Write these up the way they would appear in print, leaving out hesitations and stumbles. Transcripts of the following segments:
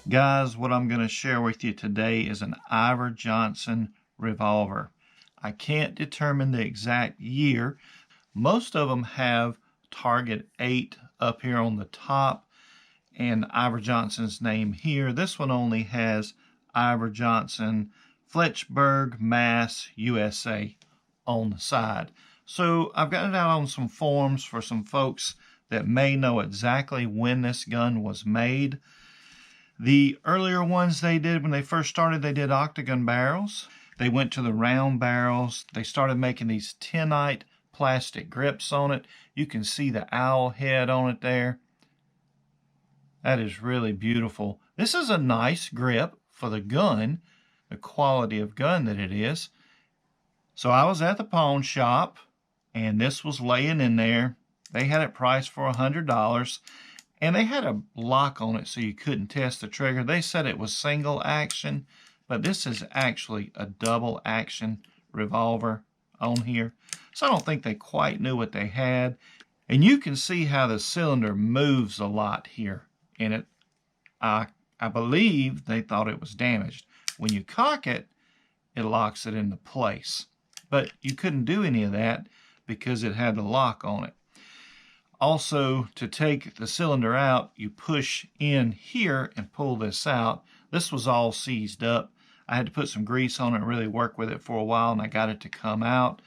Guys, what I'm going to share with you today is an Iver revolver. I can't determine the exact year. Most of them have Target 8 up here on the top and Iver Johnson's name here. This one only has Iver Johnson, Fletchburg, Mass, USA on the side. So I've got it out on some forums for some folks that may know exactly when this gun was made. The earlier ones they did when they first started, they did octagon barrels. They went to the round barrels. They started making these tinite plastic grips on it. You can see the owl head on it there. That is really beautiful. This is a nice grip for the gun, the quality of gun that it is. So I was at the pawn shop and this was laying in there. They had it priced for $100 and they had a lock on it so you couldn't test the trigger. They said it was single action, but this is actually a double action revolver on here. So I don't think they quite knew what they had. And you can see how the cylinder moves a lot here in it. I believe they thought it was damaged. When you cock it, it locks it into place. But you couldn't do any of that because it had the lock on it. Also, to take the cylinder out, you push in here and pull this out. This was all seized up. I had to put some grease on it and really work with it for a while, and I got it to come out.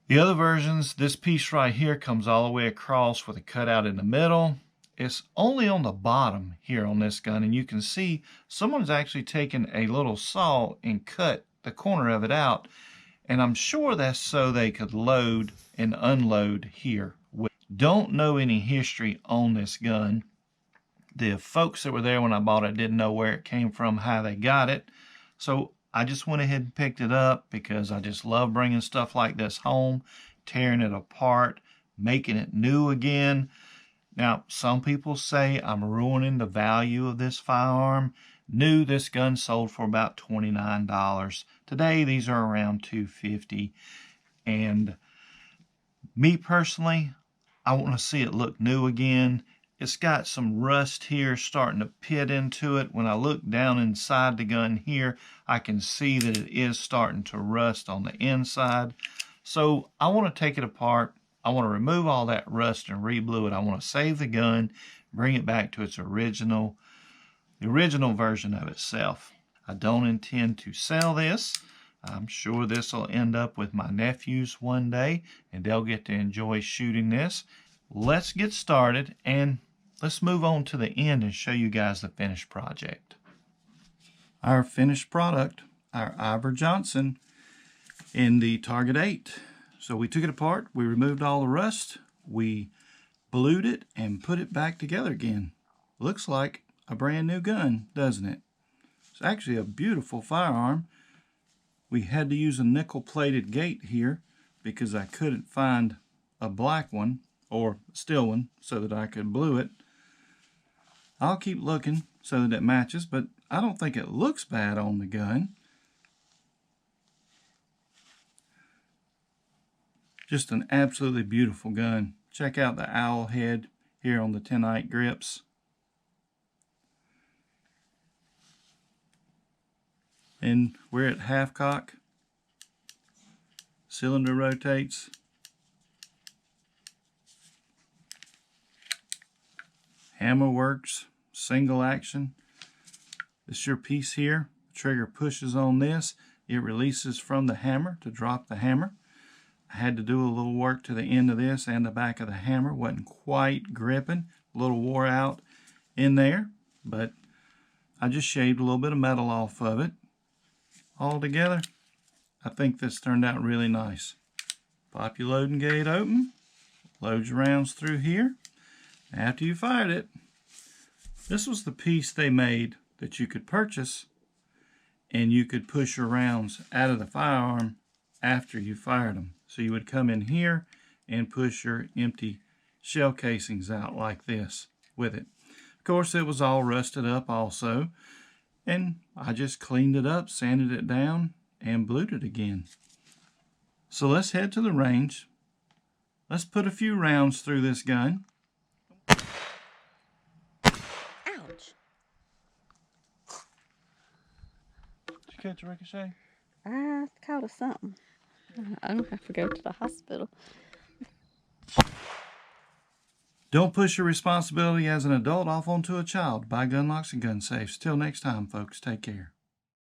The other versions, this piece right here comes all the way across with a cutout in the middle. It's only on the bottom here on this gun, and you can see someone's actually taken a little saw and cut the corner of it out, and I'm sure that's so they could load and unload here. Don't know any history on this gun. The folks that were there when I bought it didn't know where it came from, how they got it. So I just went ahead and picked it up because I just love bringing stuff like this home, tearing it apart, making it new again. Now, some people say I'm ruining the value of this firearm. New, this gun sold for about $29. Today, these are around $250. And me personally, I want to see it look new again. It's got some rust here starting to pit into it. When I look down inside the gun here, I can see that it is starting to rust on the inside. So I want to take it apart. I want to remove all that rust and re-blue it. I want to save the gun, bring it back to its the original version of itself. I don't intend to sell this. I'm sure this will end up with my nephews one day, and they'll get to enjoy shooting this. Let's get started, and let's move on to the end and show you guys the finished project. Our finished product, our Iver Johnson in the Target 8. So we took it apart, we removed all the rust, we blued it and put it back together again. Looks like a brand new gun, doesn't it? It's actually a beautiful firearm. We had to use a nickel-plated gate here because I couldn't find a black one or a steel one so that I could blue it. I'll keep looking so that it matches, but I don't think it looks bad on the gun. Just an absolutely beautiful gun. Check out the owl head here on the tinite grips. And we're at half cock. Cylinder rotates. Hammer works, single action. This is your piece here. The trigger pushes on this. It releases from the hammer to drop the hammer. I had to do a little work to the end of this and the back of the hammer. Wasn't quite gripping. A little wore out in there, but I just shaved a little bit of metal off of it. All together, I think this turned out really nice. Pop your loading gate open. Load your rounds through here. After you fired it, this was the piece they made that you could purchase, and you could push your rounds out of the firearm after you fired them. So you would come in here and push your empty shell casings out like this with it. Of course, it was all rusted up also, and I just cleaned it up, sanded it down, and blued it again. So let's head to the range. Let's put a few rounds through this gun. Ouch. catch a ricochet? I caught something. I don't have to go to the hospital. Don't push your responsibility as an adult off onto a child. Buy gun locks and gun safes. Till next time, folks, take care.